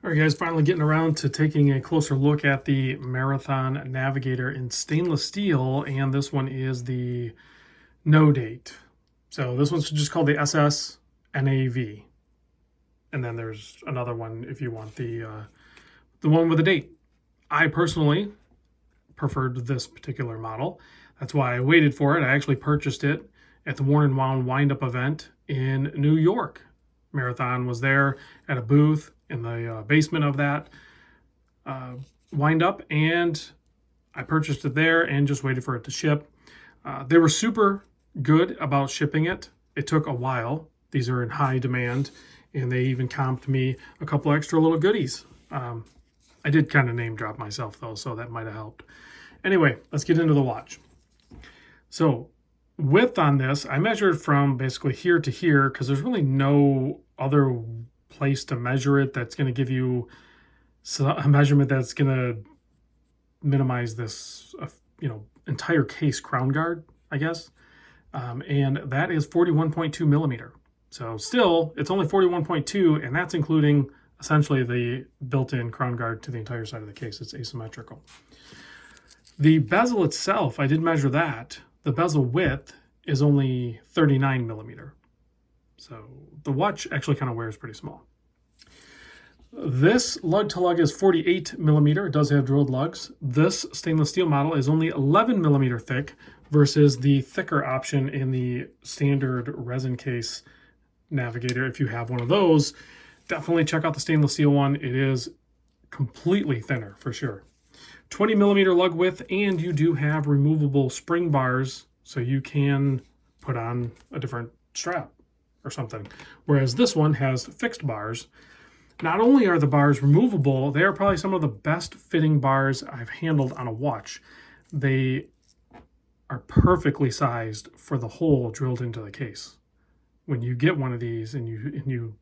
All right, guys, finally getting around to taking a closer look at the Marathon Navigator in stainless steel, and this one is the no date. So this one's just called the SSNAV, and then there's another one if you want the one with a date. I personally preferred this particular model. That's why I waited for it. I actually purchased it at the Worn and Wound Wind-Up event in New York. Marathon was there at a booth in the basement of that wind-up, and I purchased it there and just waited for it to ship. They were super good about shipping it. It took a while. These are in high demand, and they even comped me a couple extra little goodies. I did kind of name drop myself, though, so that might have helped. Anyway, let's get into the watch. So width on this, I measured from basically here to here because there's really no other place to measure it that's going to give you a measurement that's going to minimize this, entire case crown guard, I guess. And that is 41.2 millimeter. So still, it's only 41.2, and that's including essentially the built-in crown guard to the entire side of the case. It's asymmetrical. The bezel itself, I did measure that. The bezel width is only 39 millimeter. So the watch actually kind of wears pretty small. This lug to lug is 48 millimeter. It does have drilled lugs. This stainless steel model is only 11 millimeter thick versus the thicker option in the standard resin case Navigator. If you have one of those, definitely check out the stainless steel one. It is completely thinner for sure. 20 millimeter lug width, and you do have removable spring bars, so you can put on a different strap or something. Whereas this one has fixed bars. Not only are the bars removable, they are probably some of the best fitting bars I've handled on a watch. They are perfectly sized for the hole drilled into the case. When you get one of these and you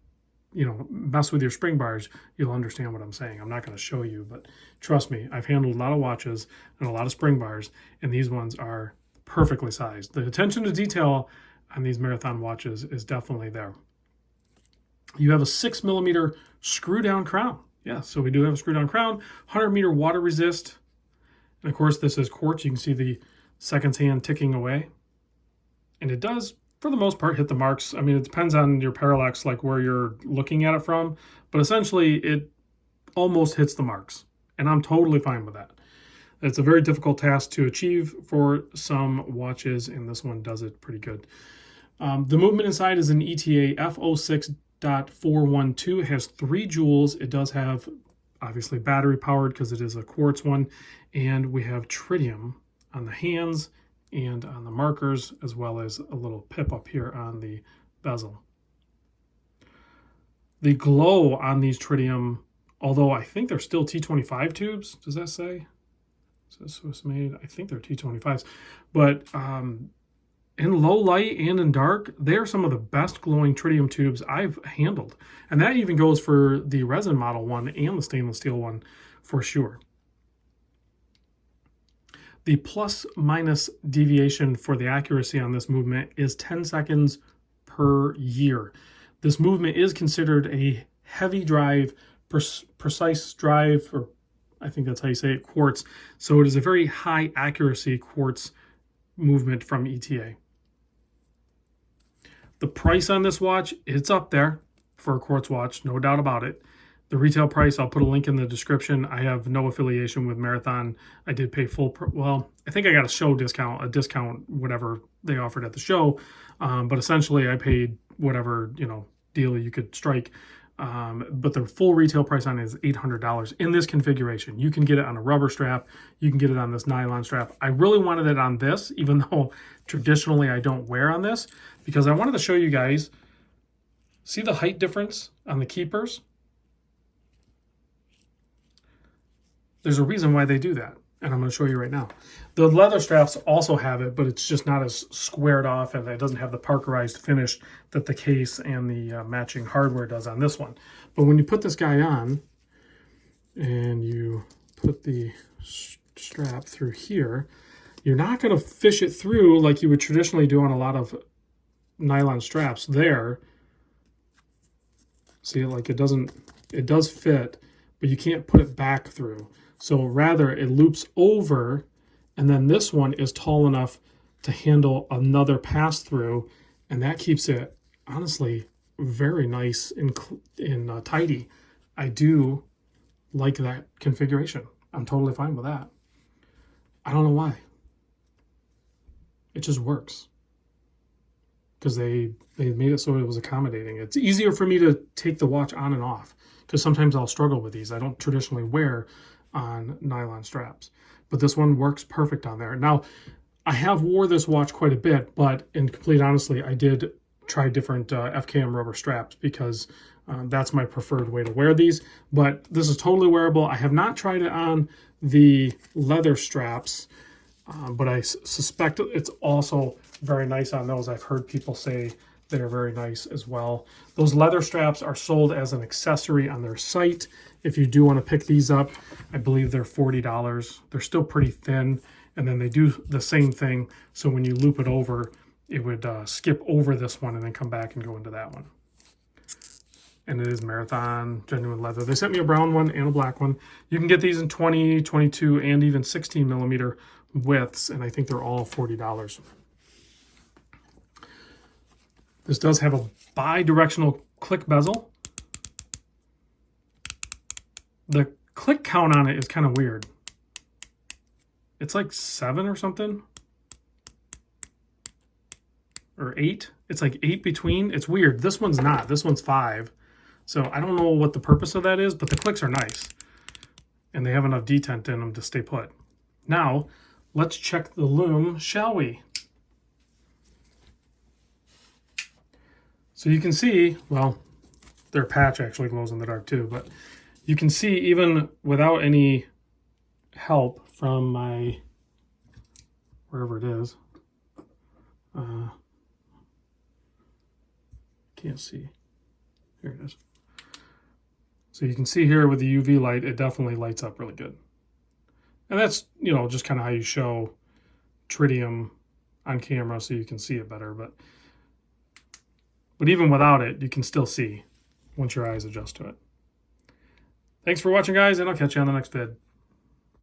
mess with your spring bars, you'll understand what I'm saying. I'm not going to show you, but trust me, I've handled a lot of watches and a lot of spring bars, and these ones are perfectly sized. The attention to detail on these Marathon watches is definitely there. You have a 6 millimeter screw down crown. Yeah, so we do have a screw down crown, 100 meter water resist. And of course, this is quartz. You can see the seconds hand ticking away. And it does, for the most part, hit the marks. I mean, it depends on your parallax, like where you're looking at it from, but essentially it almost hits the marks, and I'm totally fine with that. It's a very difficult task to achieve for some watches, and this one does it pretty good. The movement inside is an ETA F06.412. It has 3 joules. It does have, obviously, battery powered because it is a quartz one, and we have tritium on the hands and on the markers, as well as a little pip up here on the bezel. The glow on these tritium, although I think they're still T25 tubes, does that say? Says Swiss made. I think they're T25s, but in low light and in dark, they're some of the best glowing tritium tubes I've handled, and that even goes for the resin model one and the stainless steel one for sure. The plus minus deviation for the accuracy on this movement is 10 seconds per year. This movement is considered a heavy drive, precise drive, or I think that's how you say it, quartz. So it is a very high accuracy quartz movement from ETA. The price on this watch, it's up there for a quartz watch, no doubt about it. The retail price, I'll put a link in the description. I have no affiliation with Marathon. I did pay full, well, I think I got a show discount, whatever they offered at the show. But essentially I paid whatever, deal you could strike. But the full retail price on it is $800 in this configuration. You can get it on a rubber strap. You can get it on this nylon strap. I really wanted it on this, even though traditionally I don't wear on this, because I wanted to show you guys, see the height difference on the keepers? There's a reason why they do that, and I'm going to show you right now. The leather straps also have it, but it's just not as squared off, and it doesn't have the parkerized finish that the case and the matching hardware does on this one. But when you put this guy on, and you put the strap through here, you're not going to fish it through like you would traditionally do on a lot of nylon straps there. See, like it does fit, but you can't put it back through. So rather it loops over, and then this one is tall enough to handle another pass through, and that keeps it honestly very nice and tidy. I do like that configuration. I'm totally fine with that. I don't know why. It just works. Because they made it so it was accommodating. It's easier for me to take the watch on and off, because sometimes I'll struggle with these. I don't traditionally wear on nylon straps, but this one works perfect on there. Now, I have wore this watch quite a bit, but in complete honesty, I did try different FKM rubber straps, because that's my preferred way to wear these. But this is totally wearable. I have not tried it on the leather straps, but I suspect it's also very nice on those. I've heard people say they're very nice as well. Those leather straps are sold as an accessory on their site. If you do want to pick these up, I believe they're $40. They're still pretty thin, and then they do the same thing. So when you loop it over, it would skip over this one and then come back and go into that one. And it is Marathon genuine leather. They sent me a brown one and a black one. You can get these in 20, 22, and even 16 millimeter widths, and I think they're all $40. This does have a bi-directional click bezel. The click count on it is kind of weird. It's like 7 or something. Or 8. It's like 8 between. It's weird. This one's not. This one's 5. So I don't know what the purpose of that is, but the clicks are nice. And they have enough detent in them to stay put. Now, let's check the loom, shall we? So you can see, well, their patch actually glows in the dark too, but you can see even without any help from my, wherever it is, can't see, here it is. So you can see here with the UV light, it definitely lights up really good. And that's, you know, just kind of how you show tritium on camera so you can see it better. But even without it, you can still see once your eyes adjust to it. Thanks for watching, guys, and I'll catch you on the next vid.